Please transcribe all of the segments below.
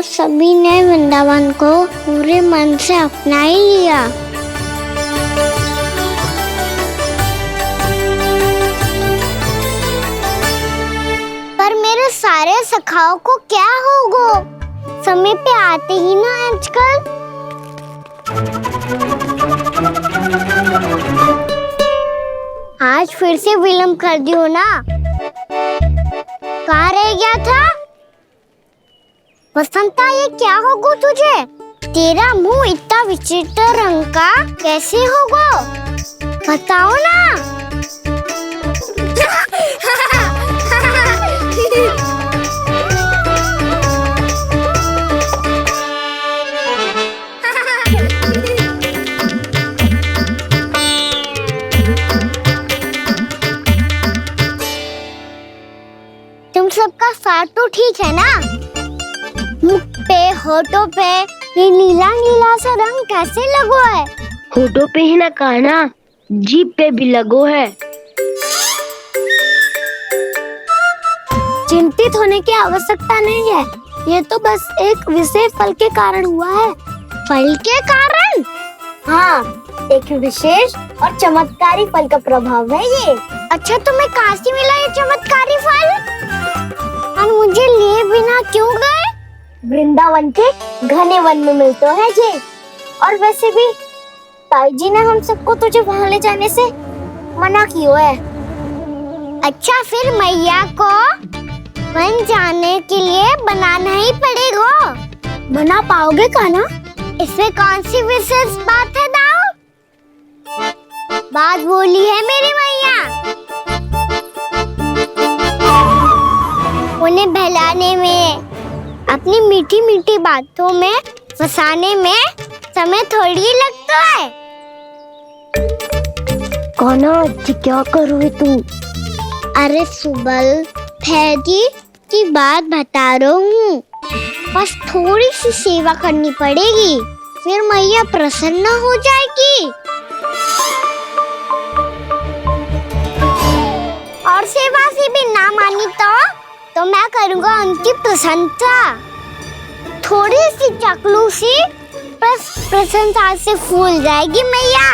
और सभी ने वृंदावन को पूरे मन से अपना ही लिया। पर मेरे सारे सखाओं को क्या होगा? समय पे आते ही ना आजकल। आज फिर से विलम्ब कर दियो ना। कहाँ रह गया था? वसंता, ये क्या होगा तुझे? तेरा मुंह इतना विचित्र रंग का कैसे होगा? बताओ ना। तुम सबका स्वाद तो ठीक है ना? मुख पे, होठों पे ये नीला नीला सा रंग कैसे लगो है? होठों पे ही ना कहना, जीभ पे भी लगो है। चिंतित होने की आवश्यकता नहीं है। ये तो बस एक विशेष फल के कारण हुआ है। फल के कारण? हाँ, एक विशेष और चमत्कारी फल का प्रभाव है ये। अच्छा, तुम्हें कहाँ से मिला ये चमत्कारी फल? और मुझे लिए बिना क्यों गए? वृंदावन के घने वन में मिलते है जी। और वैसे भी ताई जी ने हम सबको तुझे वहाँ ले जाने से मना किया है। अच्छा, फिर मैया को वन जाने के लिए बनाना ही पड़ेगा। बना पाओगे का ना? इसमें कौन सी विशेष बात है दाऊ? बात बोली है मेरी मैया। उन्हें बहलाने में, अपनी मीठी मीठी बातों में फंसाने में समय थोड़ी लगता है। कहना क्या करोगे तू? अरे सुबल, फैजी की बात बता रहा हूँ। बस थोड़ी सी सेवा करनी पड़ेगी, फिर मैया प्रसन्न हो जाएगी। और सेवा से भी ना मानी तो मैं करूँगा उनकी प्रसन्नता। थोड़ी सी चकलूसी बस प्रसन्नता से फूल जाएगी मैया।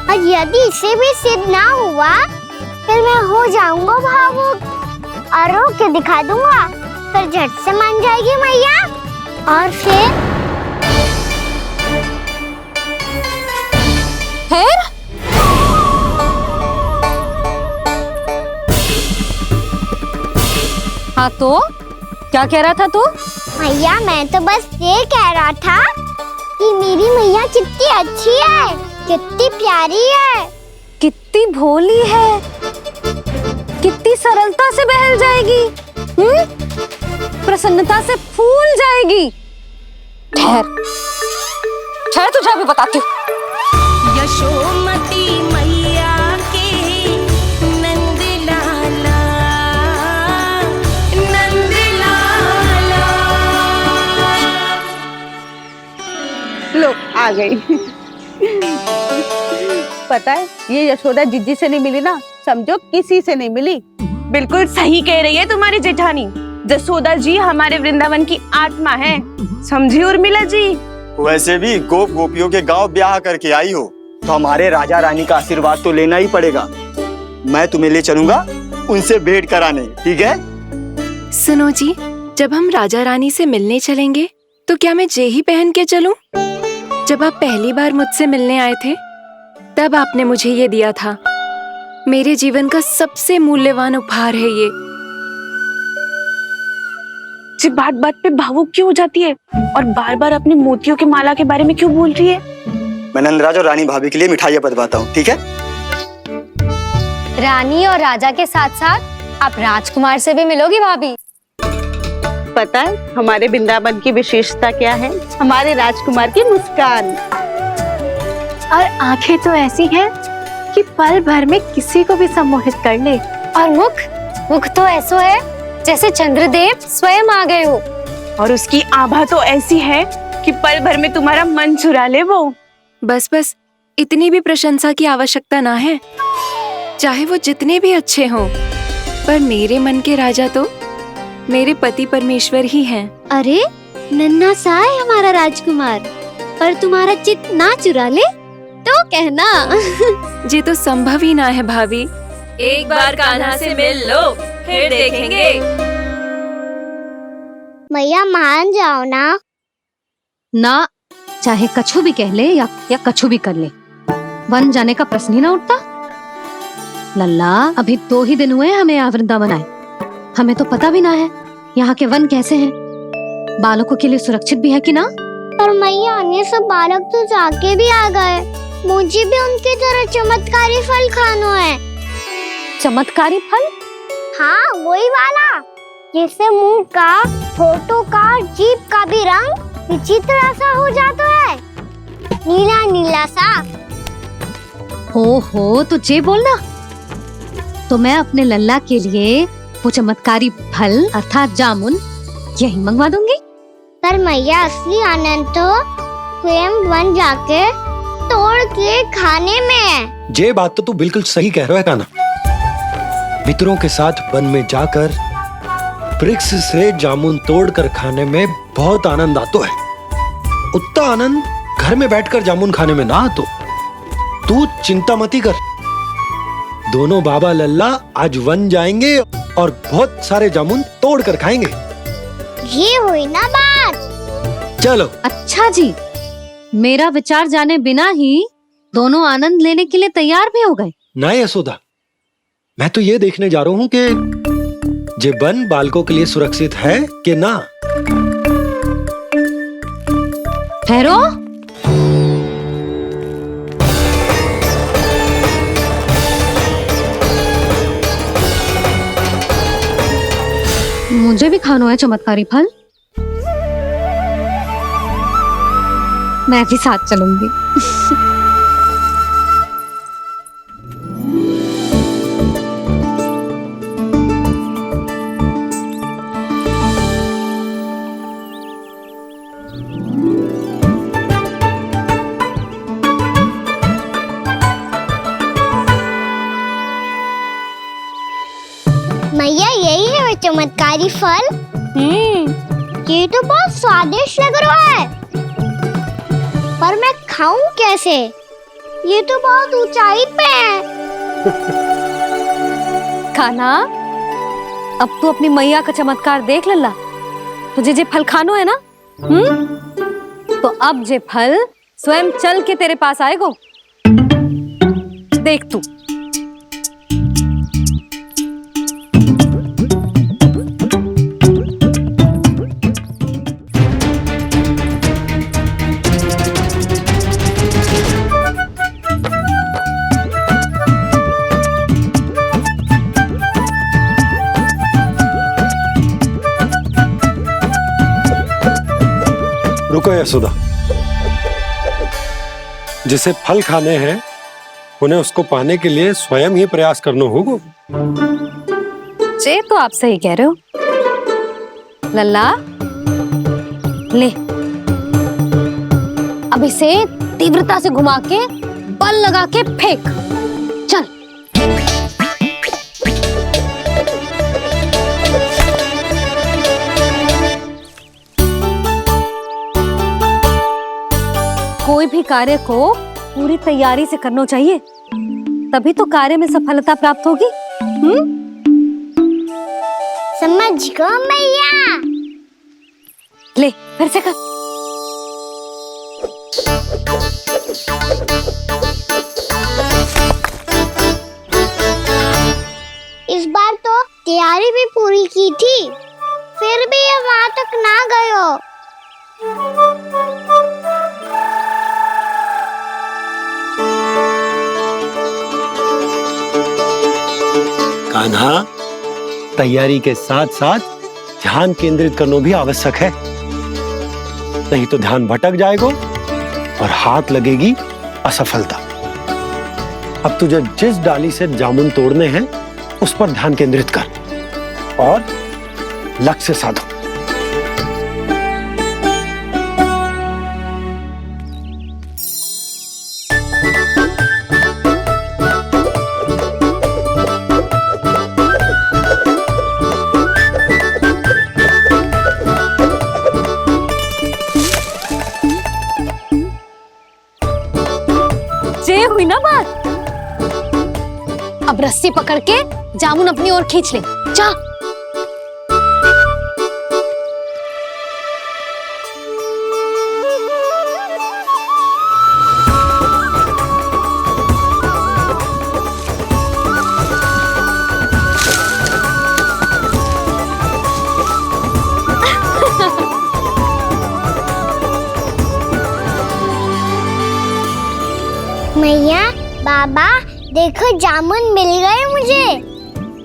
और यदि इसे भी सिद्ध ना हुआ, फिर मैं हो जाऊंगा भावुक और रो के दिखा दूंगा। फिर झट से मान जाएगी मैया। और फिर हाँ तो क्या कह रहा था तू? मैया, मैं तो बस ये कह रहा था कि मेरी मैया कितनी अच्छी है, कितनी प्यारी है, कितनी भोली है, कितनी सरलता से बहल जाएगी, प्रसन्नता से फूल जाएगी। ठहर ठहर, तुझे अभी बताती हूँ। यशोमती मैया के नंद लाला, नंद लाला। लो आ गई। पता है, ये यशोदा जीजी से नहीं मिली ना, समझो किसी से नहीं मिली। बिल्कुल सही कह रही है तुम्हारी जेठानी। यशोदा जी हमारे वृंदावन की आत्मा है, समझी उर्मिला जी। वैसे भी गोप गोपियों के गांव ब्याह करके आई हो, तो हमारे राजा रानी का आशीर्वाद तो लेना ही पड़ेगा। मैं तुम्हें ले चलूंगा उनसे भेंट कराने, ठीक है? सुनो जी, जब हम राजा रानी से मिलने चलेंगे तो क्या मैं जे ही पहन के चलूं? जब आप पहली बार मुझसे मिलने आए थे, तब आपने मुझे ये दिया था। मेरे जीवन का सबसे मूल्यवान उपहार है ये। जी बात बात पे भावुक क्यों हो जाती है और बार बार अपनी मोतियों के माला के बारे में क्यों बोल रही है? मैं नंदराज और रानी भाभी के लिए मिठाइयाँ बंटवाता हूँ, ठीक है? रानी और राजा के साथ साथ आप राजकुमार से भी मिलोगी भाभी। पता है हमारे वृंदावन की विशेषता क्या है? हमारे राजकुमार की मुस्कान। और आंखें तो ऐसी हैं कि पल भर में किसी को भी सम्मोहित कर ले। और मुख तो ऐसा है जैसे चंद्रदेव स्वयं आ गए हो। और उसकी आभा तो ऐसी है कि पल भर में तुम्हारा मन चुरा ले वो। बस इतनी भी प्रशंसा की आवश्यकता ना है, चाहे वो जितने भी अच्छे हों, पर मेरे मन के राजा तो मेरे पति परमेश्वर ही हैं। अरे नन्हा सा है हमारा राजकुमार, पर तुम्हारा चित ना चुरा ले तो कहना। ये तो संभव ही ना है भाभी। एक बार कान्हा से मिल लो, फिर देखेंगे। मैया मान जाओ ना। ना, चाहे कछु भी कह ले या कछु भी कर ले, वन जाने का प्रश्न ही ना उठता। लल्ला, अभी 2 ही दिन हुए हमें यहाँ वृंदावन आए, हमें तो पता भी ना है यहाँ के वन कैसे हैं, बालकों के लिए सुरक्षित भी है कि ना। पर मैया ये सब बालक तो जाके भी आ गए, मुझे भी उनकी तरह चमत्कारी फल खाना है। चमत्कारी फल? हाँ, वही वाला जिससे मुंह का, होठों का, जीभ का भी रंग विचित्र सा हो जाता है, नीला नीला सा। हो तो जे बोलना, तो मैं अपने लल्ला के लिए वो चमत्कारी फल अर्थात जामुन यही मंगवा दूंगी। पर मैया असली आनंद तो स्वयं वन जाके तोड़ के खाने में है। ये बात तो तू बिल्कुल सही कह रहा है कान्हा। मित्रों के साथ वन में जाकर वृक्ष से जामुन तोड़कर खाने में बहुत आनंद आता है। उतना आनंद घर में बैठकर जामुन खाने में ना आतो। तू चिंता मती कर, दोनों बाबा लल्ला आज वन जाएंगे और बहुत सारे जामुन तोड़कर खाएंगे। ये हुई ना बात। चलो। अच्छा जी, मेरा विचार जाने बिना ही दोनों आनंद लेने के लिए तैयार भी हो गए। ना यशोदा, मैं तो ये देखने जा रहा हूँ कि ये वन बालकों के लिए सुरक्षित है कि ना। ठहरो, मुझे भी खाना है चमत्कारी फल, मैं भी साथ चलूंगी। मैया यही है वो चमत्कारी फल। ये तो बहुत स्वादिष्ट लग रहा है, पर मैं खाऊं कैसे? ये तो बहुत ऊंचाई पे है। कान्हा, अब तू अपनी मैया का चमत्कार देख लल्ला। तुझे जे फल खानो है ना, तो अब जे फल स्वयं चल के तेरे पास आएगो। देख तू। रुको यशोदा, जिसे फल खाने हैं उन्हें उसको पाने के लिए स्वयं ही प्रयास करना होगा। जे तो आप सही कह रहे हो लल्ला। ले, अब इसे तीव्रता से घुमा के बल लगा के फेंक। चल। कोई भी कार्य को पूरी तैयारी से करना चाहिए, तभी तो कार्य में सफलता प्राप्त होगी। समझ गो मैया। ले, फिर से कर। इस बार तो तैयारी भी पूरी की थी, फिर भी ये वहां तक ना गए हो। कान्हा, तैयारी के साथ साथ ध्यान केंद्रित करना भी आवश्यक है, नहीं तो ध्यान भटक जाएगा और हाथ लगेगी असफलता। अब तुझे जिस डाली से जामुन तोड़ने हैं उस पर ध्यान केंद्रित कर और लक्ष्य साधो। अब रस्सी पकड़ के जामुन अपनी ओर खींच ले। जा। मैया, बाबा, देखो जामुन मिल गए मुझे।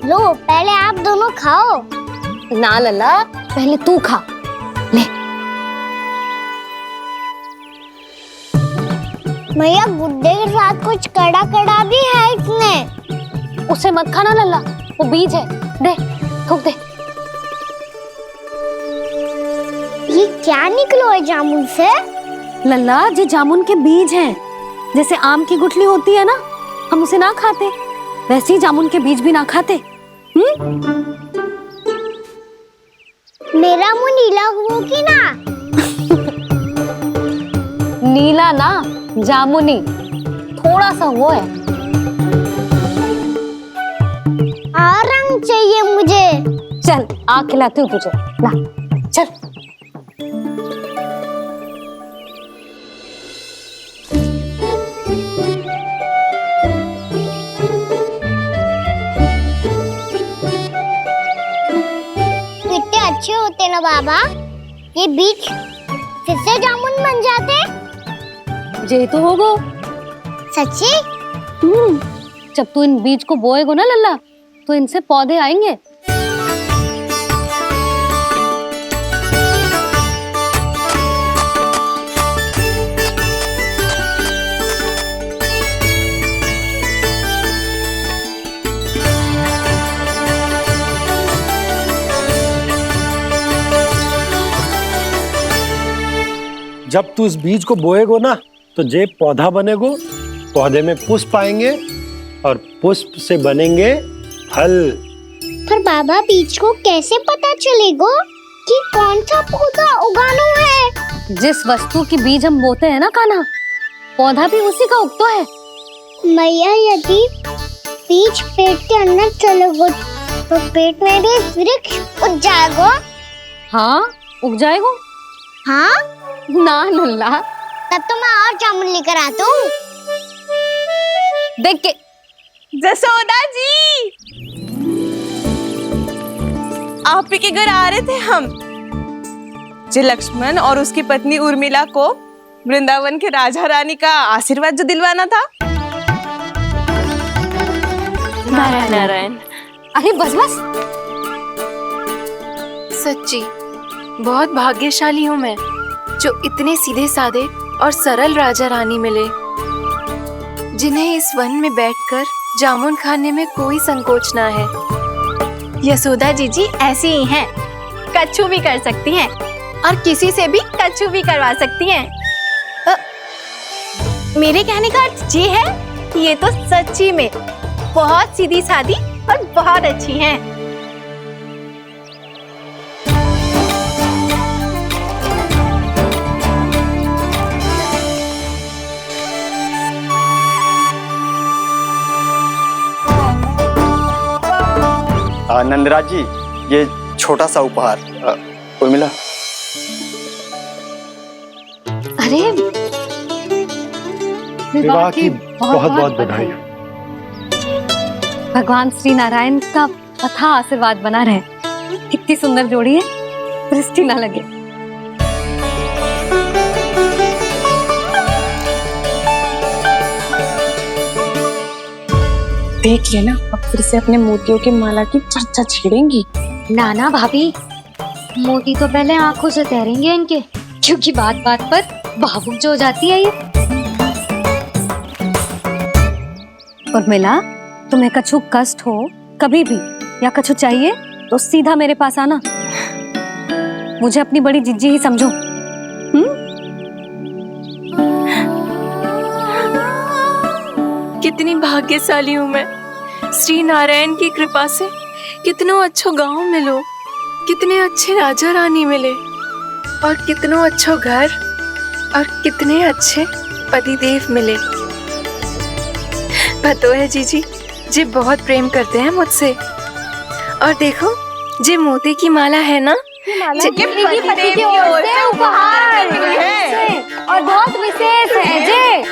लो, पहले आप दोनों खाओ। ना लल्ला, पहले तू खा ले। मैया, गुड्डे के साथ कुछ कड़ा कड़ा भी है इसमें। उसे मत खाना लल्ला, वो बीज है। दे, थूक दे। ये क्या निकलो है जामुन से? लल्ला, ये जामुन के बीज हैं। जैसे आम की गुठली होती है ना, हम उसे ना खाते, वैसे ही जामुन के बीज भी ना खाते। मेरा मुंह नीला हुआ कि ना? नीला ना, जामुनी, थोड़ा सा वो है। और रंग चाहिए मुझे। चल, आ खिलाती हूँ तुझे। ला, चल। कितने अच्छे होते ना बाबा, ये बीज फिर से जामुन बन जाते। जे तो होगो। सच्ची? जब तू इन बीज को बोएगो ना लल्ला, तो इनसे पौधे आएंगे। जब तू इस बीज को बोएगो ना, तो जे पौधा बनेगो, पौधे में पुष्प आएंगे और पुष्प से बनेंगे फल। पर बाबा, बीज को कैसे पता चलेगा कि कौन सा पौधा उगाना है? जिस वस्तु की बीज हम बोते हैं ना कान्हा, पौधा भी उसी का उगता है। मैया, यदि बीज पेट के अंदर चलेगा तो पेट में भी वृक्ष उग जाएगा। हाँ, उग जाएगा। हाँ? ना लल्ला, तब तो मैं और जामुन लेकर आता हूँ। देख के। जसोदा जी, आप ही के घर आ रहे थे हम। जो लक्ष्मण और उसकी पत्नी उर्मिला को वृंदावन के राजा रानी का आशीर्वाद जो दिलवाना था। नारायण नारायण। अरे बस बस। सच्ची बहुत भाग्यशाली हूँ मैं, जो इतने सीधे साधे और सरल राजा रानी मिले, जिन्हें इस वन में बैठकर जामुन खाने में कोई संकोच ना है। यशोदा जीजी ऐसी ही हैं, कच्छू भी कर सकती हैं और किसी से भी कच्छू भी करवा सकती हैं। मेरे कहने का अर्थ ये है कि ये तो सच्ची में बहुत सीधी सादी और बहुत अच्छी हैं। नंदराज जी, ये छोटा सा उपहार। उर्मिला। अरे, विवाह की बहुत बहुत बधाई। भगवान श्री नारायण का अथाह आशीर्वाद बना रहे। कितनी सुंदर जोड़ी है, दृष्टि ना लगे। देख लेना, अब फिर से अपने मोतियों की माला की चर्चा छेड़ेंगी। नाना भाभी, मोती तो पहले आंखों से तैरेंगे इनके, क्योंकि बात बात पर भावुक जो हो जाती है ये। उर्मिला, तुम्हें कछु कष्ट हो कभी भी या कछु चाहिए तो सीधा मेरे पास आना। मुझे अपनी बड़ी जिज्जी ही समझो। कितनी भाग्यशाली हूँ मैं, श्री नारायण की कृपा से कितनों अच्छो गांव मिलो, कितने अच्छे राजा रानी मिले और कितनों अच्छो घर और कितने अच्छे पतिदेव मिले। पतो है जीजी, जी बहुत प्रेम करते हैं मुझसे। और देखो, जी मोती की माला है ना, ये पति की ओर से उपहार है और बहुत विशेष है जे।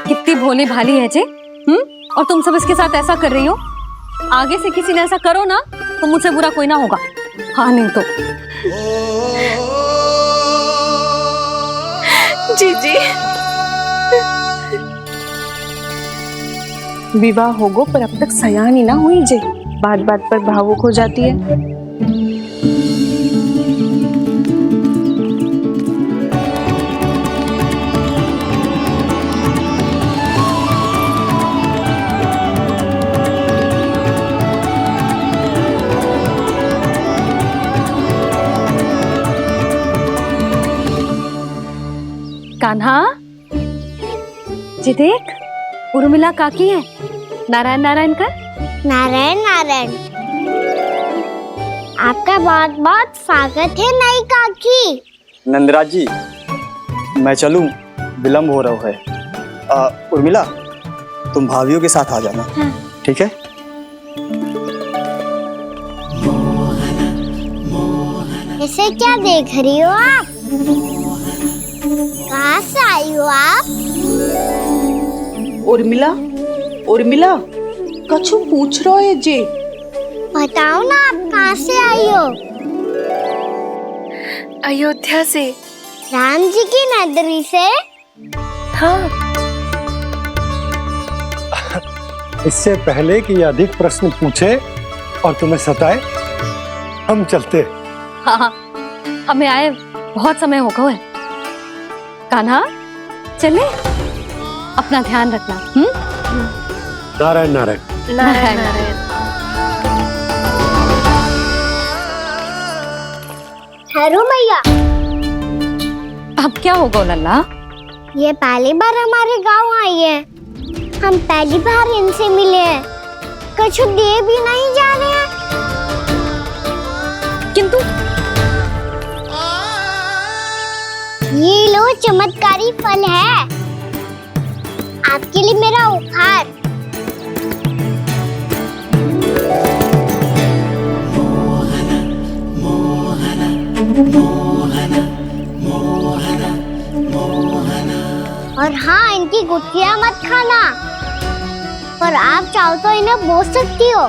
कितनी भोली भाली है जे। और तुम सब इसके साथ ऐसा कर रही हो। आगे से किसी ने ऐसा करो ना तो मुझसे बुरा कोई ना होगा। हाँ नहीं तो। जी जी विवाह होगो पर अब तक सयान ही ना हुई जे। बात बात पर भावुक हो जाती है। कान्हा जी देख, उर्मिला काकी है। नारायण नारायण कर। नारायण नारायण। आपका बहुत बहुत स्वागत है नई काकी। नंदराज जी, मैं चलूं, विलम्ब हो रहा है। उर्मिला, तुम भाभियों के साथ आ जाना। ठीक है? इसे क्या देख रही हो आप? कहाँ से आई हो आप? उर्मिला, उर्मिला, कछु पूछ रहा है जी। बताओ ना, आप कहाँ से आई हो? अयोध्या से। राम जी की नगरी से? हाँ। इससे पहले कि ये अधिक प्रश्न पूछे और तुम्हें सताए, हम चलते। हाँ, हमें आए बहुत समय हो गया है। कान्हा चले, अपना ध्यान रखना। नारायण नारायण। नारायण नारायण। ठहरो मैया। अब क्या होगा लल्ला? ये पहली बार हमारे गांव आई है। हम पहली बार इनसे मिले हैं। कछु दे भी नहीं जा रहे हैं। किंतु ये लो, चमत्कारी फल है आपके लिए मेरा उपहार। और हाँ, इनकी गुठलियां मत खाना। पर आप चाहो तो इन्हें बोल सकती हो।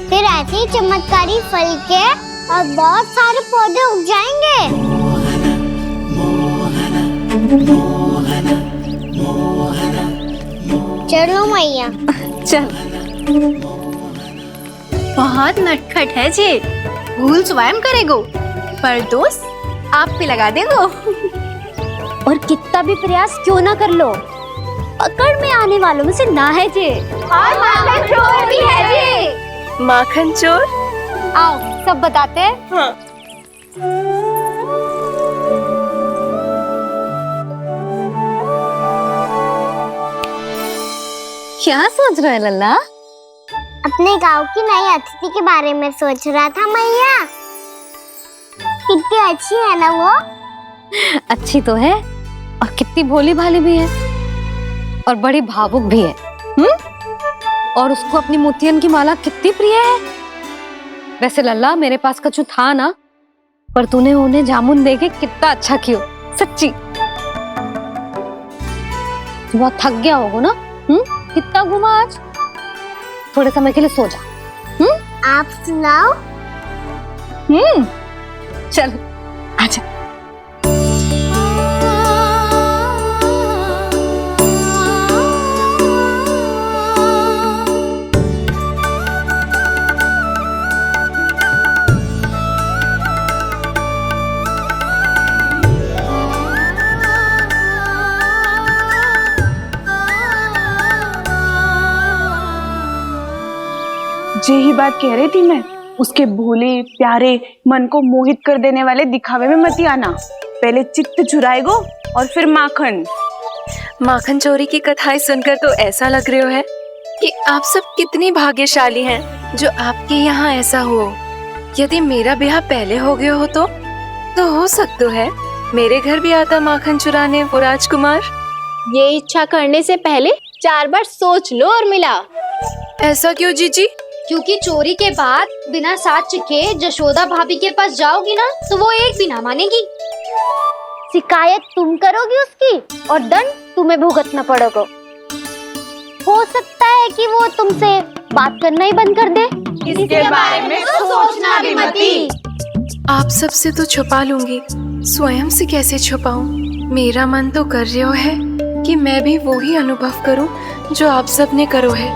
फिर ऐसे ही चमत्कारी फल के और बहुत सारे पौधे उग जाएंगे। चलो मैया। चल। बहुत नटखट है जी। भूल स्वयं करेगो, पर दोस्त आप पे लगा देगो। और कितना भी प्रयास क्यों ना कर लो, पकड़ में आने वालों में से ना है जी। और माखन चोर भी है जी। माखन चोर? आओ सब बताते हैं। हाँ। क्या सोच रहा है लल्ला? अपने गांव की नई अतिथि के बारे में सोच रहा था मैया। कितनी अच्छी है ना वो? अच्छी तो है और कितनी भोली भाली भी है और बड़ी भावुक भी है। और उसको अपनी मोतियन की माला कितनी प्रिय है। वैसे लल्ला, मेरे पास कछु था ना, पर तूने उन्हें जामुन देके कितना अच्छा किया। सच्ची बहुत थक गया होगा ना। कितना घुमा आज। थोड़े समय के लिए सो जा। आप सुनाओ। चल आजा। यही बात कह रही थी मैं। उसके भोले प्यारे मन को मोहित कर देने वाले दिखावे में मत आना। पहले चित्त चुराएगो और फिर माखन। माखन चोरी की कथाएं सुनकर तो ऐसा लग रहा है कि आप सब कितनी भाग्यशाली हैं जो आपके यहाँ ऐसा हो। यदि मेरा ब्याह पहले हो गया हो तो हो सकता है मेरे घर भी आता माखन चुराने वो राजकुमार। ये इच्छा करने से पहले 4 बार सोच लो उर्मिला। ऐसा क्यों जीजी? क्योंकि चोरी के बाद बिना साक्ष्य के जशोदा भाभी के पास जाओगी ना तो वो एक भी ना मानेगी। शिकायत तुम करोगी उसकी और दंड तुम्हें भुगतना पड़ेगा। हो सकता है कि वो तुमसे बात करना ही बंद कर दे। इसके बारे में तो सोचना भी मती। आप सबसे तो छुपा लूंगी, स्वयं से कैसे छुपाऊं? मेरा मन तो कर रहा है कि मैं भी वो ही अनुभव करूं जो आप सब ने करो है।